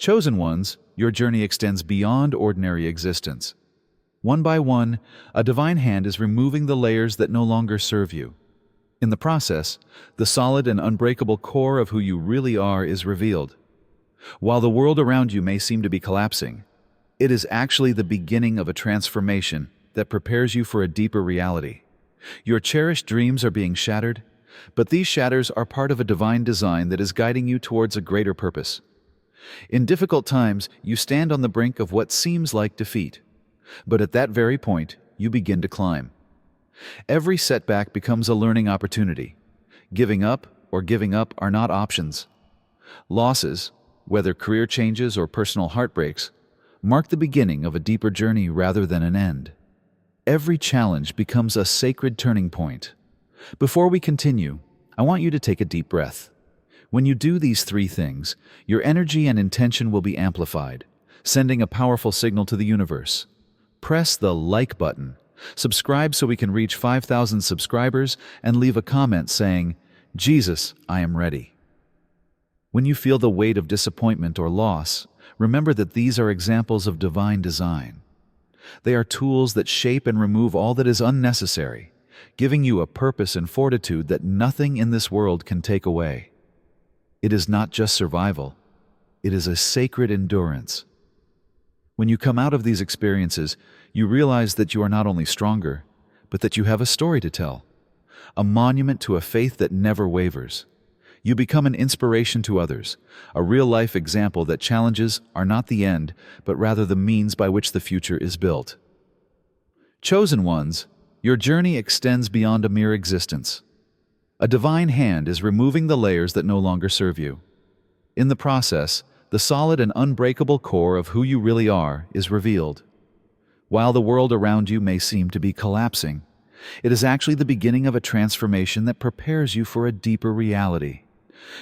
Chosen ones, your journey extends beyond ordinary existence. One by one, a divine hand is removing the layers that no longer serve you. In the process, the solid and unbreakable core of who you really are is revealed. While the world around you may seem to be collapsing, it is actually the beginning of a transformation that prepares you for a deeper reality. Your cherished dreams are being shattered, but these shatters are part of a divine design that is guiding you towards a greater purpose. In difficult times, you stand on the brink of what seems like defeat, but at that very point, you begin to climb. Every setback becomes a learning opportunity. Giving up are not options. Losses, whether career changes or personal heartbreaks, mark the beginning of a deeper journey rather than an end. Every challenge becomes a sacred turning point. Before we continue, I want you to take a deep breath. When you do these three things, your energy and intention will be amplified, sending a powerful signal to the universe. Press the like button, subscribe so we can reach 5,000 subscribers, and leave a comment saying, "Jesus, I am ready." When you feel the weight of disappointment or loss, remember that these are examples of divine design. They are tools that shape and remove all that is unnecessary, giving you a purpose and fortitude that nothing in this world can take away. It is not just survival, it is a sacred endurance. When you come out of these experiences, you realize that you are not only stronger, but that you have a story to tell, a monument to a faith that never wavers. You become an inspiration to others, a real-life example that challenges are not the end, but rather the means by which the future is built. Chosen ones, your journey extends beyond a mere existence. A divine hand is removing the layers that no longer serve you. In the process, the solid and unbreakable core of who you really are is revealed. While the world around you may seem to be collapsing, it is actually the beginning of a transformation that prepares you for a deeper reality.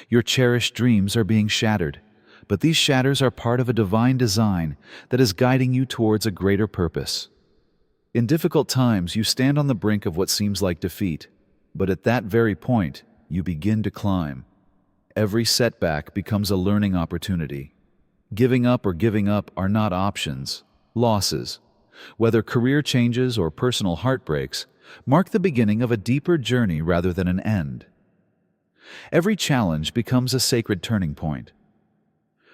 Your cherished dreams are being shattered, but these shatters are part of a divine design that is guiding you towards a greater purpose. In difficult times, you stand on the brink of what seems like defeat, but at that very point, you begin to climb. Every setback becomes a learning opportunity. Giving up are not options. Losses, whether career changes or personal heartbreaks, mark the beginning of a deeper journey rather than an end. Every challenge becomes a sacred turning point.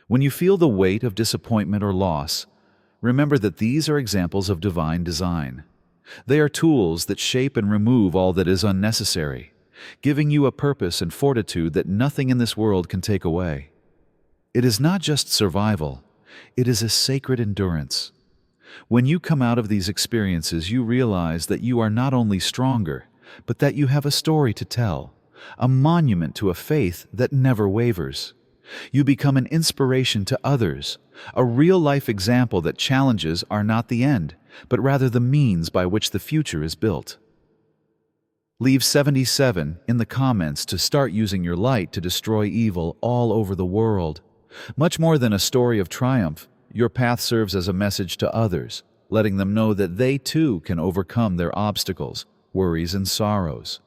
When you feel the weight of disappointment or loss, remember that these are examples of divine design. They are tools that shape and remove all that is unnecessary, giving you a purpose and fortitude that nothing in this world can take away. It is not just survival, it is a sacred endurance. When you come out of these experiences, you realize that you are not only stronger, but that you have a story to tell, a monument to a faith that never wavers. You become an inspiration to others, a real-life example that challenges are not the end, but rather the means by which the future is built. Leave 77 in the comments to start using your light to destroy evil all over the world. Much more than a story of triumph, your path serves as a message to others, letting them know that they too can overcome their obstacles, worries, and sorrows.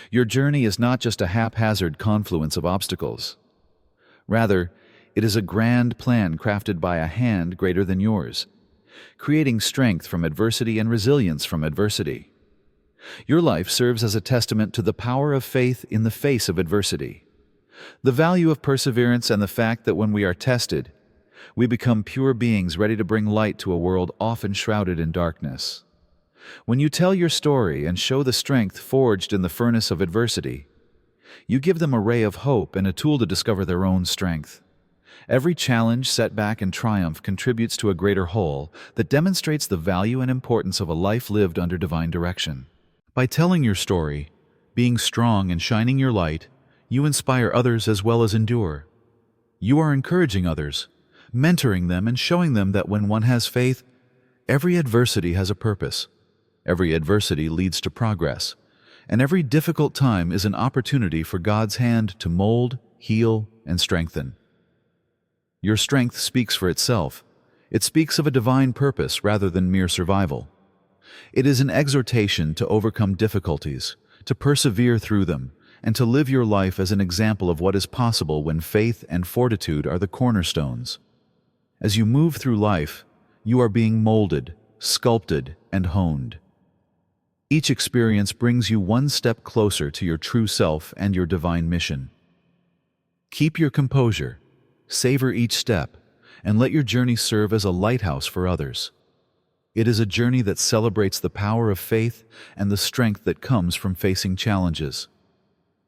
Your journey is not just a haphazard confluence of obstacles. Rather, it is a grand plan crafted by a hand greater than yours, creating strength from adversity and resilience from adversity. Your life serves as a testament to the power of faith in the face of adversity, the value of perseverance, and the fact that when we are tested, we become pure beings ready to bring light to a world often shrouded in darkness. When you tell your story and show the strength forged in the furnace of adversity, you give them a ray of hope and a tool to discover their own strength. Every challenge, setback, and triumph contributes to a greater whole that demonstrates the value and importance of a life lived under divine direction. By telling your story, being strong and shining your light, you inspire others as well as endure. You are encouraging others, mentoring them, and showing them that when one has faith, every adversity has a purpose. Every adversity leads to progress, and every difficult time is an opportunity for God's hand to mold, heal, and strengthen. Your strength speaks for itself. It speaks of a divine purpose rather than mere survival. It is an exhortation to overcome difficulties, to persevere through them, and to live your life as an example of what is possible when faith and fortitude are the cornerstones. As you move through life, you are being molded, sculpted, and honed. Each experience brings you one step closer to your true self and your divine mission. Keep your composure, savor each step, and let your journey serve as a lighthouse for others. It is a journey that celebrates the power of faith and the strength that comes from facing challenges.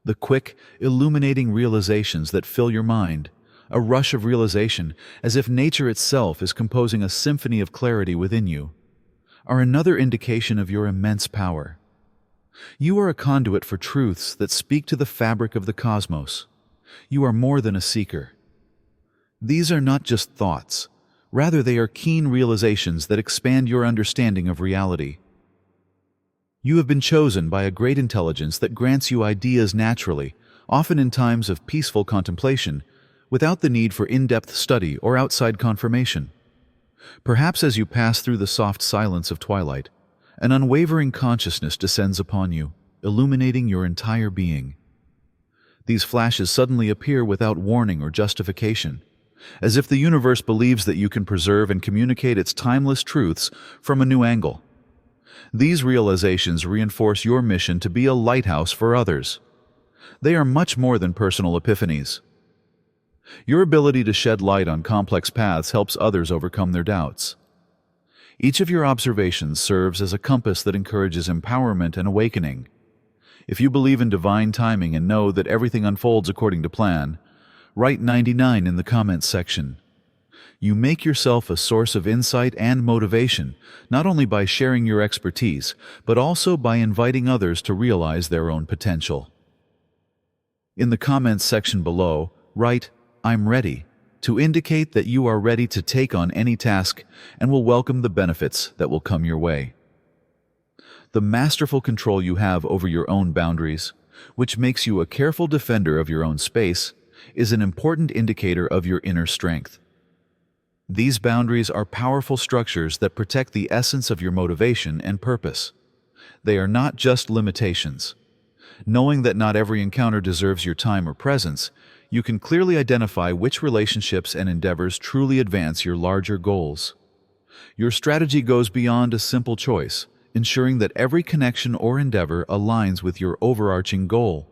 The quick, illuminating realizations that fill your mind, a rush of realization as if nature itself is composing a symphony of clarity within you, are another indication of your immense power. You are a conduit for truths that speak to the fabric of the cosmos. You are more than a seeker. These are not just thoughts. Rather, they are keen realizations that expand your understanding of reality. You have been chosen by a great intelligence that grants you ideas naturally, often in times of peaceful contemplation, without the need for in-depth study or outside confirmation. Perhaps as you pass through the soft silence of twilight, an unwavering consciousness descends upon you, illuminating your entire being. These flashes suddenly appear without warning or justification, as if the universe believes that you can preserve and communicate its timeless truths from a new angle. These realizations reinforce your mission to be a lighthouse for others. They are much more than personal epiphanies. Your ability to shed light on complex paths helps others overcome their doubts. Each of your observations serves as a compass that encourages empowerment and awakening. If you believe in divine timing and know that everything unfolds according to plan, write 99 in the comments section. You make yourself a source of insight and motivation, not only by sharing your expertise, but also by inviting others to realize their own potential. In the comments section below, write, "I'm ready," to indicate that you are ready to take on any task and will welcome the benefits that will come your way. The masterful control you have over your own boundaries, which makes you a careful defender of your own space, is an important indicator of your inner strength. These boundaries are powerful structures that protect the essence of your motivation and purpose. They are not just limitations. Knowing that not every encounter deserves your time or presence, you can clearly identify which relationships and endeavors truly advance your larger goals. Your strategy goes beyond a simple choice, ensuring that every connection or endeavor aligns with your overarching goal.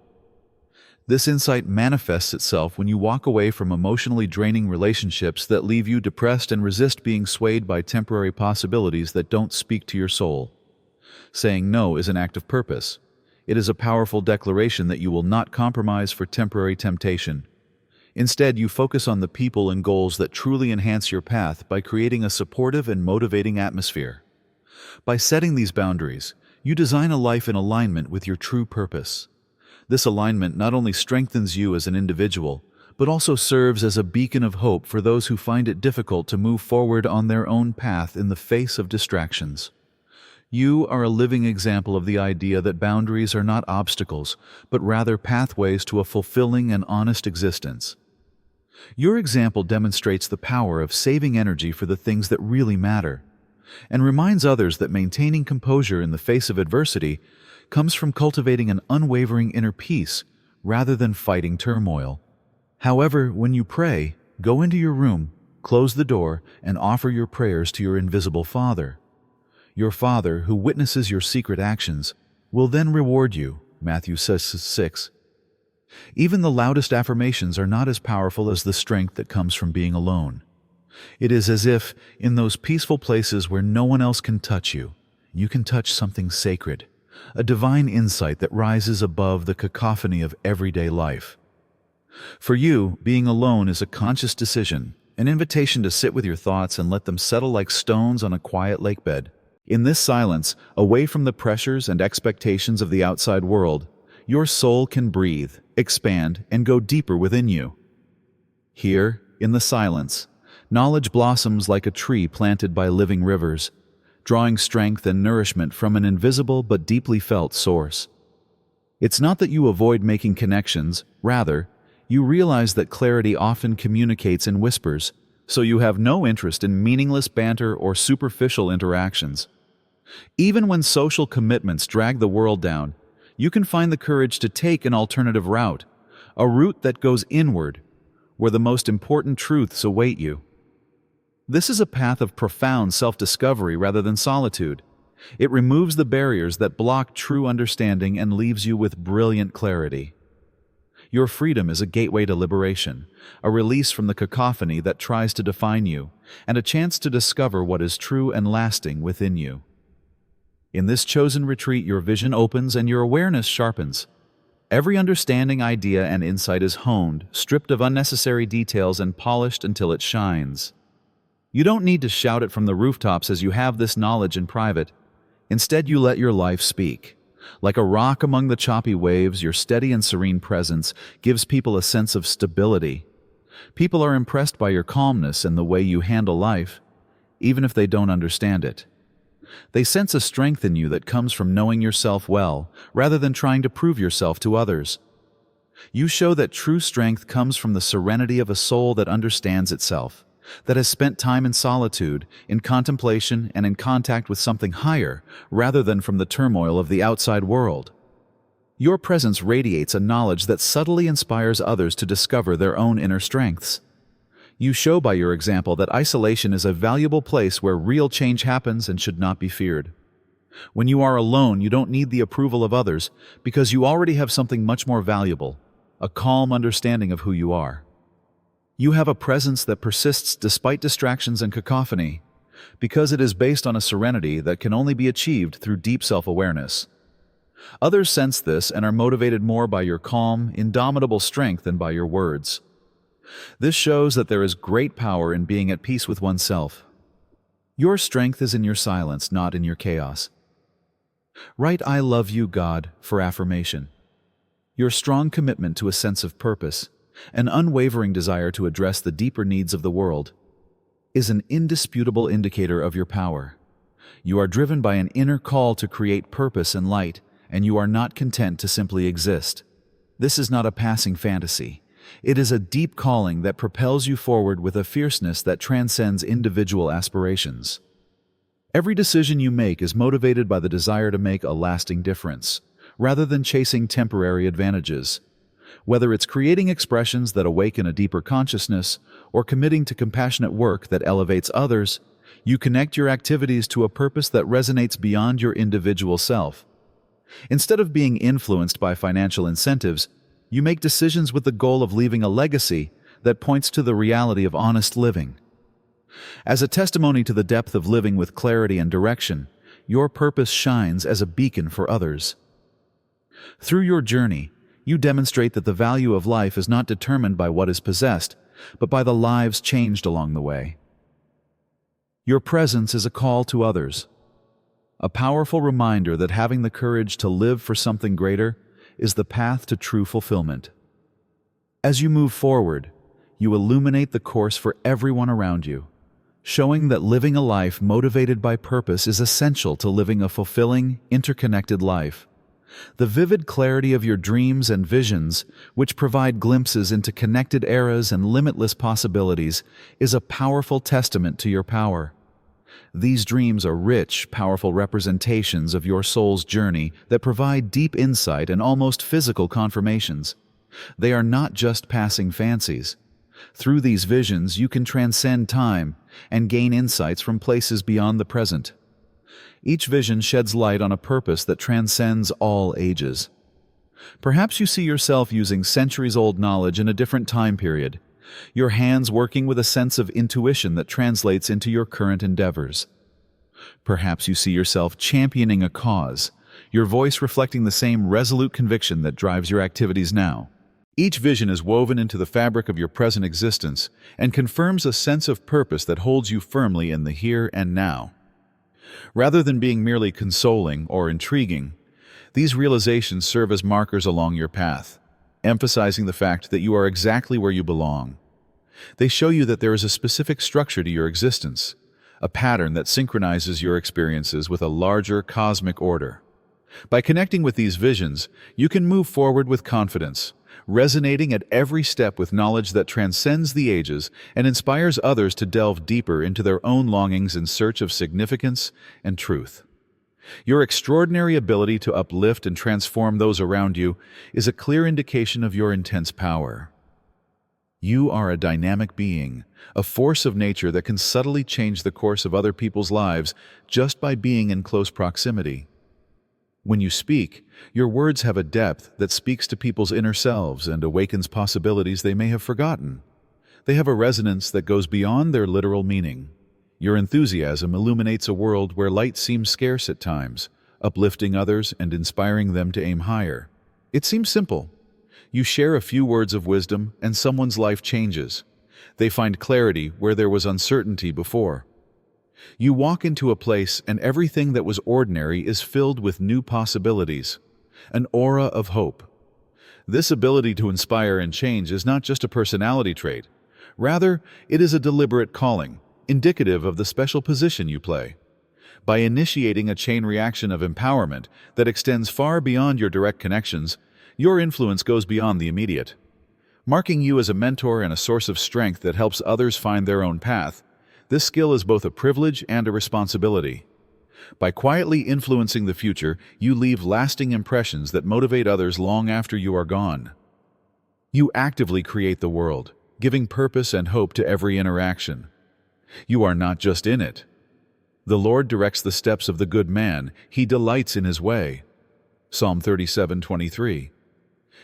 This insight manifests itself when you walk away from emotionally draining relationships that leave you depressed and resist being swayed by temporary possibilities that don't speak to your soul. Saying no is an act of purpose. It is a powerful declaration that you will not compromise for temporary temptation. Instead, you focus on the people and goals that truly enhance your path by creating a supportive and motivating atmosphere. By setting these boundaries, you design a life in alignment with your true purpose. This alignment not only strengthens you as an individual, but also serves as a beacon of hope for those who find it difficult to move forward on their own path in the face of distractions. You are a living example of the idea that boundaries are not obstacles, but rather pathways to a fulfilling and honest existence. Your example demonstrates the power of saving energy for the things that really matter, and reminds others that maintaining composure in the face of adversity comes from cultivating an unwavering inner peace rather than fighting turmoil. However, when you pray, go into your room, close the door, and offer your prayers to your invisible Father. Your Father, who witnesses your secret actions, will then reward you. Matthew 6. Even the loudest affirmations are not as powerful as the strength that comes from being alone. It is as if, in those peaceful places where no one else can touch you, you can touch something sacred, a divine insight that rises above the cacophony of everyday life. For you, being alone is a conscious decision, an invitation to sit with your thoughts and let them settle like stones on a quiet lakebed. In this silence, away from the pressures and expectations of the outside world, your soul can breathe, expand, and go deeper within you. Here, in the silence, knowledge blossoms like a tree planted by living rivers, drawing strength and nourishment from an invisible but deeply felt source. It's not that you avoid making connections, rather, you realize that clarity often communicates in whispers, so you have no interest in meaningless banter or superficial interactions. Even when social commitments drag the world down, you can find the courage to take an alternative route, a route that goes inward, where the most important truths await you. This is a path of profound self-discovery rather than solitude. It removes the barriers that block true understanding and leaves you with brilliant clarity. Your freedom is a gateway to liberation, a release from the cacophony that tries to define you, and a chance to discover what is true and lasting within you. In this chosen retreat, your vision opens and your awareness sharpens. Every understanding, idea, and insight is honed, stripped of unnecessary details, and polished until it shines. You don't need to shout it from the rooftops as you have this knowledge in private. Instead, you let your life speak. Like a rock among the choppy waves, your steady and serene presence gives people a sense of stability. People are impressed by your calmness and the way you handle life, even if they don't understand it. They sense a strength in you that comes from knowing yourself well, rather than trying to prove yourself to others. You show that true strength comes from the serenity of a soul that understands itself, that has spent time in solitude, in contemplation, and in contact with something higher, rather than from the turmoil of the outside world. Your presence radiates a knowledge that subtly inspires others to discover their own inner strengths. You show by your example that isolation is a valuable place where real change happens and should not be feared. When you are alone, you don't need the approval of others because you already have something much more valuable, a calm understanding of who you are. You have a presence that persists despite distractions and cacophony, because it is based on a serenity that can only be achieved through deep self-awareness. Others sense this and are motivated more by your calm, indomitable strength than by your words. This shows that there is great power in being at peace with oneself. Your strength is in your silence, not in your chaos. Write "I love you, God" for affirmation. Your strong commitment to a sense of purpose, an unwavering desire to address the deeper needs of the world, is an indisputable indicator of your power. You are driven by an inner call to create purpose and light, and you are not content to simply exist. This is not a passing fantasy. It is a deep calling that propels you forward with a fierceness that transcends individual aspirations. Every decision you make is motivated by the desire to make a lasting difference, rather than chasing temporary advantages. Whether it's creating expressions that awaken a deeper consciousness or committing to compassionate work that elevates others, you connect your activities to a purpose that resonates beyond your individual self. Instead of being influenced by financial incentives, you make decisions with the goal of leaving a legacy that points to the reality of honest living. As a testimony to the depth of living with clarity and direction, your purpose shines as a beacon for others. Through your journey, you demonstrate that the value of life is not determined by what is possessed, but by the lives changed along the way. Your presence is a call to others, a powerful reminder that having the courage to live for something greater is the path to true fulfillment. As you move forward, you illuminate the course for everyone around you, showing that living a life motivated by purpose is essential to living a fulfilling, interconnected life. The vivid clarity of your dreams and visions, which provide glimpses into connected eras and limitless possibilities, is a powerful testament to your power. These dreams are rich, powerful representations of your soul's journey that provide deep insight and almost physical confirmations. They are not just passing fancies. Through these visions, you can transcend time and gain insights from places beyond the present. Each vision sheds light on a purpose that transcends all ages. Perhaps you see yourself using centuries-old knowledge in a different time period, your hands working with a sense of intuition that translates into your current endeavors. Perhaps you see yourself championing a cause, your voice reflecting the same resolute conviction that drives your activities now. Each vision is woven into the fabric of your present existence and confirms a sense of purpose that holds you firmly in the here and now. Rather than being merely consoling or intriguing, these realizations serve as markers along your path, emphasizing the fact that you are exactly where you belong. They show you that there is a specific structure to your existence, a pattern that synchronizes your experiences with a larger cosmic order. By connecting with these visions, you can move forward with confidence, resonating at every step with knowledge that transcends the ages and inspires others to delve deeper into their own longings in search of significance and truth. Your extraordinary ability to uplift and transform those around you is a clear indication of your intense power. You are a dynamic being, a force of nature that can subtly change the course of other people's lives just by being in close proximity. When you speak, your words have a depth that speaks to people's inner selves and awakens possibilities they may have forgotten. They have a resonance that goes beyond their literal meaning. Your enthusiasm illuminates a world where light seems scarce at times, uplifting others and inspiring them to aim higher. It seems simple. You share a few words of wisdom and someone's life changes. They find clarity where there was uncertainty before. You walk into a place and everything that was ordinary is filled with new possibilities, an aura of hope. This ability to inspire and change is not just a personality trait. Rather, it is a deliberate calling, indicative of the special position you play. By initiating a chain reaction of empowerment that extends far beyond your direct connections, your influence goes beyond the immediate. Marking you as a mentor and a source of strength that helps others find their own path, this skill is both a privilege and a responsibility. By quietly influencing the future, you leave lasting impressions that motivate others long after you are gone. You actively create the world, giving purpose and hope to every interaction. You are not just in it. The Lord directs the steps of the good man. He delights in his way. Psalm 37:23.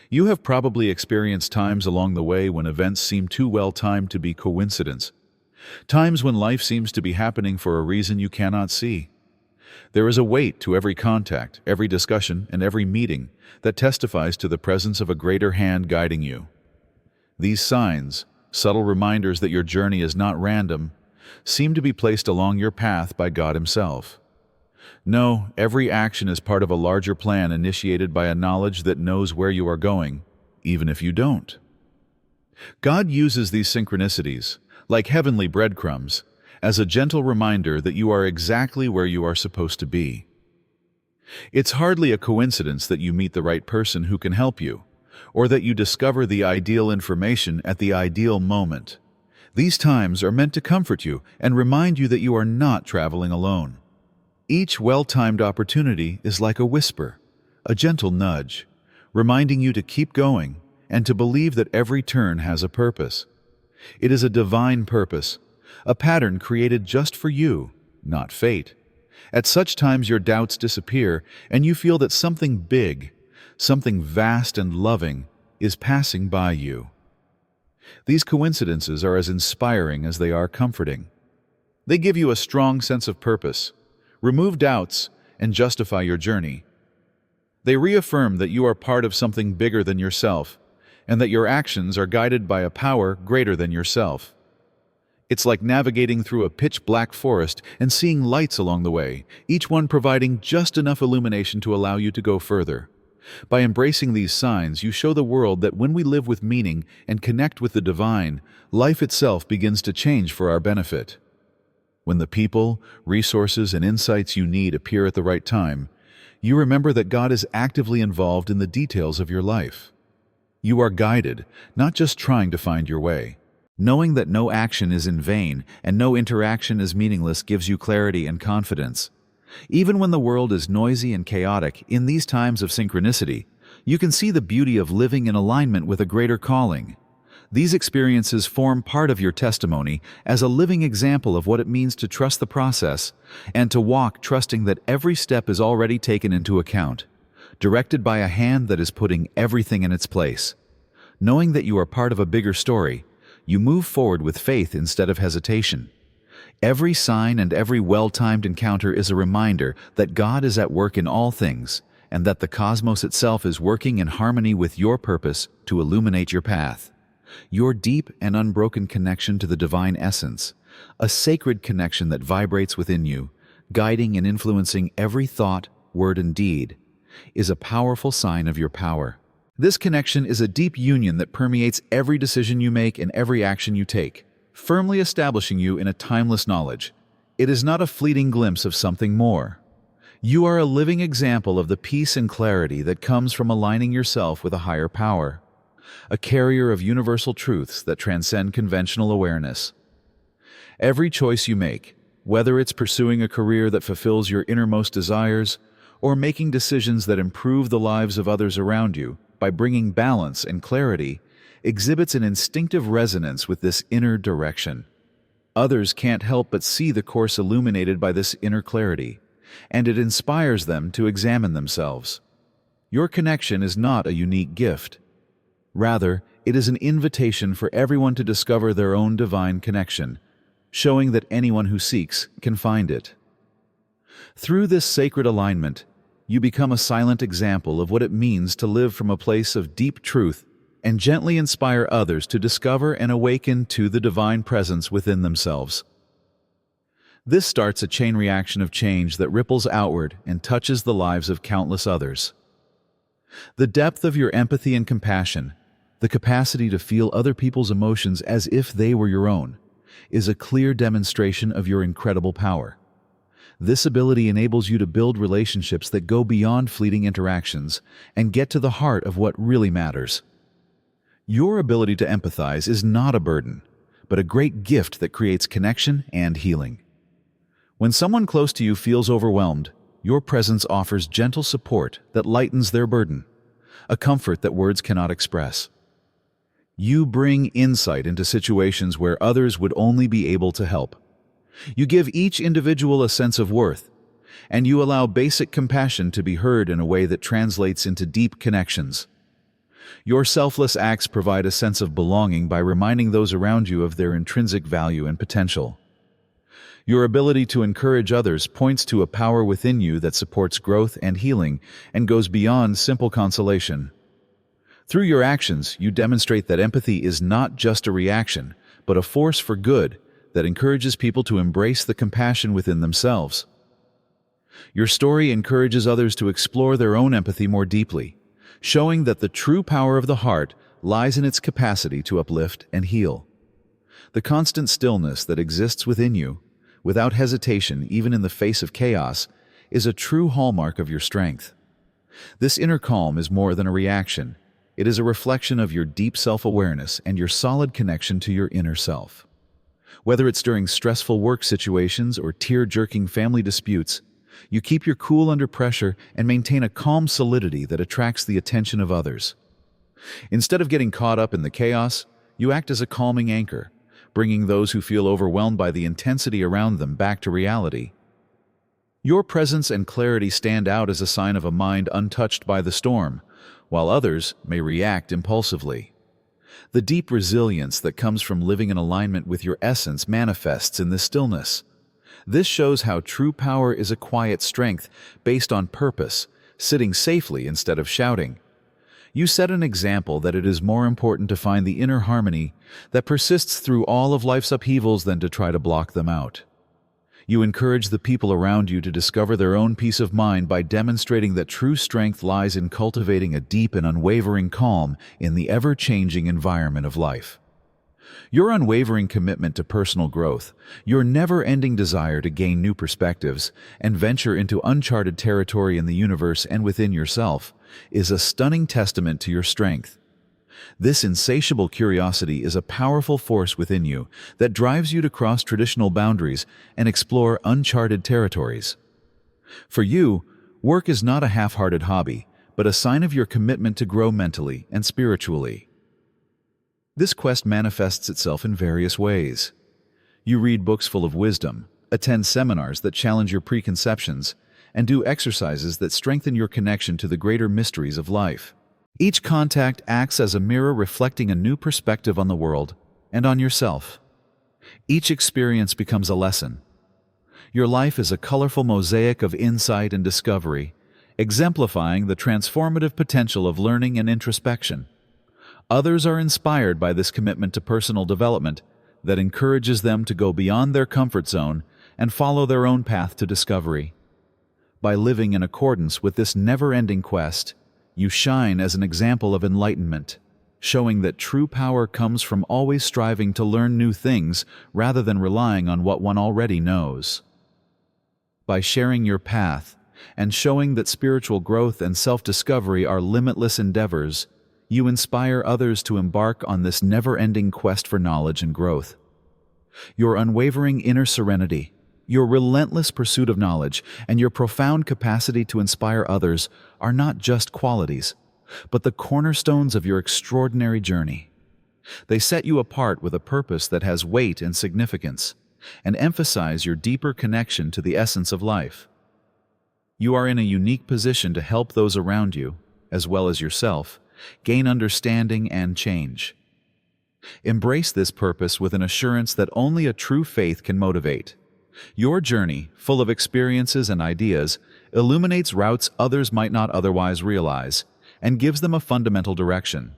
You have probably experienced times along the way when events seem too well timed to be coincidence. Times when life seems to be happening for a reason you cannot see. There is a weight to every contact, every discussion, and every meeting that testifies to the presence of a greater hand guiding you. These signs, subtle reminders that your journey is not random, seem to be placed along your path by God Himself. No, every action is part of a larger plan initiated by a knowledge that knows where you are going, even if you don't. God uses these synchronicities, like heavenly breadcrumbs, as a gentle reminder that you are exactly where you are supposed to be. It's hardly a coincidence that you meet the right person who can help you, or that you discover the ideal information at the ideal moment. These times are meant to comfort you and remind you that you are not traveling alone. Each well-timed opportunity is like a whisper, a gentle nudge, reminding you to keep going and to believe that every turn has a purpose. It is a divine purpose, a pattern created just for you, not fate. At such times your doubts disappear and you feel that something big, something vast and loving, is passing by you. These coincidences are as inspiring as they are comforting. They give you a strong sense of purpose, remove doubts, and justify your journey. They reaffirm that you are part of something bigger than yourself, and that your actions are guided by a power greater than yourself. It's like navigating through a pitch-black forest and seeing lights along the way, each one providing just enough illumination to allow you to go further. By embracing these signs, you show the world that when we live with meaning and connect with the divine, life itself begins to change for our benefit. When the people, resources, and insights you need appear at the right time, you remember that God is actively involved in the details of your life. You are guided, not just trying to find your way. Knowing that no action is in vain and no interaction is meaningless gives you clarity and confidence. Even when the world is noisy and chaotic, in these times of synchronicity, you can see the beauty of living in alignment with a greater calling. These experiences form part of your testimony as a living example of what it means to trust the process and to walk trusting that every step is already taken into account, directed by a hand that is putting everything in its place. Knowing that you are part of a bigger story, you move forward with faith instead of hesitation. Every sign and every well-timed encounter is a reminder that God is at work in all things and that the cosmos itself is working in harmony with your purpose to illuminate your path. Your deep and unbroken connection to the divine essence, a sacred connection that vibrates within you, guiding and influencing every thought, word, and deed, is a powerful sign of your power. This connection is a deep union that permeates every decision you make and every action you take, firmly establishing you in a timeless knowledge. It is not a fleeting glimpse of something more. You are a living example of the peace and clarity that comes from aligning yourself with a higher power, a carrier of universal truths that transcend conventional awareness. Every choice you make, Whether it's pursuing a career that fulfills your innermost desires or making decisions that improve the lives of others around you by bringing balance and clarity, exhibits an instinctive resonance with this inner direction. Others can't help but see the course illuminated by this inner clarity, and it inspires them to examine themselves. Your connection is not a unique gift. Rather, it is an invitation for everyone to discover their own divine connection, showing that anyone who seeks can find it. Through this sacred alignment, you become a silent example of what it means to live from a place of deep truth and gently inspire others to discover and awaken to the divine presence within themselves. This starts a chain reaction of change that ripples outward and touches the lives of countless others. The depth of your empathy and compassion, the capacity to feel other people's emotions as if they were your own, is a clear demonstration of your incredible power. This ability enables you to build relationships that go beyond fleeting interactions and get to the heart of what really matters. Your ability to empathize is not a burden, but a great gift that creates connection and healing. When someone close to you feels overwhelmed, your presence offers gentle support that lightens their burden, a comfort that words cannot express. You bring insight into situations where others would only be able to help. You give each individual a sense of worth, and you allow basic compassion to be heard in a way that translates into deep connections. Your selfless acts provide a sense of belonging by reminding those around you of their intrinsic value and potential. Your ability to encourage others points to a power within you that supports growth and healing and goes beyond simple consolation. Through your actions, you demonstrate that empathy is not just a reaction, but a force for good that encourages people to embrace the compassion within themselves. Your story encourages others to explore their own empathy more deeply, showing that the true power of the heart lies in its capacity to uplift and heal. The constant stillness that exists within you, without hesitation even in the face of chaos, is a true hallmark of your strength. This inner calm is more than a reaction. It is a reflection of your deep self-awareness and your solid connection to your inner self. Whether it's during stressful work situations or tear-jerking family disputes, you keep your cool under pressure and maintain a calm solidity that attracts the attention of others. Instead of getting caught up in the chaos, you act as a calming anchor, bringing those who feel overwhelmed by the intensity around them back to reality. Your presence and clarity stand out as a sign of a mind untouched by the storm, while others may react impulsively. The deep resilience that comes from living in alignment with your essence manifests in this stillness. This shows how true power is a quiet strength based on purpose, sitting safely instead of shouting. You set an example that it is more important to find the inner harmony that persists through all of life's upheavals than to try to block them out. You encourage the people around you to discover their own peace of mind by demonstrating that true strength lies in cultivating a deep and unwavering calm in the ever-changing environment of life. Your unwavering commitment to personal growth, your never-ending desire to gain new perspectives and venture into uncharted territory in the universe and within yourself, is a stunning testament to your strength. This insatiable curiosity is a powerful force within you that drives you to cross traditional boundaries and explore uncharted territories. For you, work is not a half-hearted hobby, but a sign of your commitment to grow mentally and spiritually. This quest manifests itself in various ways. You read books full of wisdom, attend seminars that challenge your preconceptions, and do exercises that strengthen your connection to the greater mysteries of life. Each contact acts as a mirror reflecting a new perspective on the world and on yourself. Each experience becomes a lesson. Your life is a colorful mosaic of insight and discovery, exemplifying the transformative potential of learning and introspection. Others are inspired by this commitment to personal development that encourages them to go beyond their comfort zone and follow their own path to discovery. By living in accordance with this never-ending quest, you shine as an example of enlightenment, showing that true power comes from always striving to learn new things rather than relying on what one already knows. By sharing your path and showing that spiritual growth and self-discovery are limitless endeavors, you inspire others to embark on this never-ending quest for knowledge and growth. Your unwavering inner serenity, Your relentless pursuit of knowledge and your profound capacity to inspire others are not just qualities, but the cornerstones of your extraordinary journey. They set you apart with a purpose that has weight and significance, and emphasize your deeper connection to the essence of life. You are in a unique position to help those around you, as well as yourself, gain understanding and change. Embrace this purpose with an assurance that only a true faith can motivate. Your journey, full of experiences and ideas, illuminates routes others might not otherwise realize, and gives them a fundamental direction.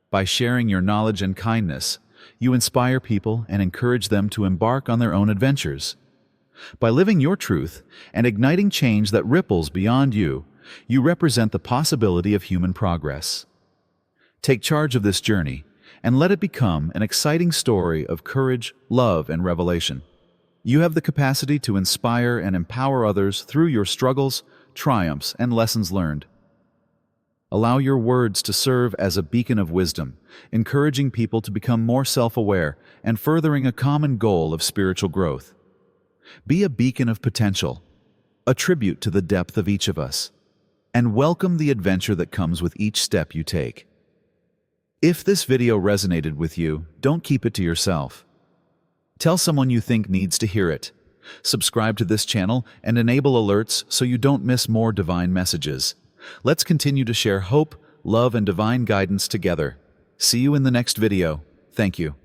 By sharing your knowledge and kindness, you inspire people and encourage them to embark on their own adventures. By living your truth and igniting change that ripples beyond you, you represent the possibility of human progress. Take charge of this journey and let it become an exciting story of courage, love, and revelation. You have the capacity to inspire and empower others through your struggles, triumphs, and lessons learned. Allow your words to serve as a beacon of wisdom, encouraging people to become more self-aware and furthering a common goal of spiritual growth. Be a beacon of potential, a tribute to the depth of each of us, and welcome the adventure that comes with each step you take. If this video resonated with you, don't keep it to yourself. Tell someone you think needs to hear it. Subscribe to this channel and enable alerts so you don't miss more divine messages. Let's continue to share hope, love, and divine guidance together. See you in the next video. Thank you.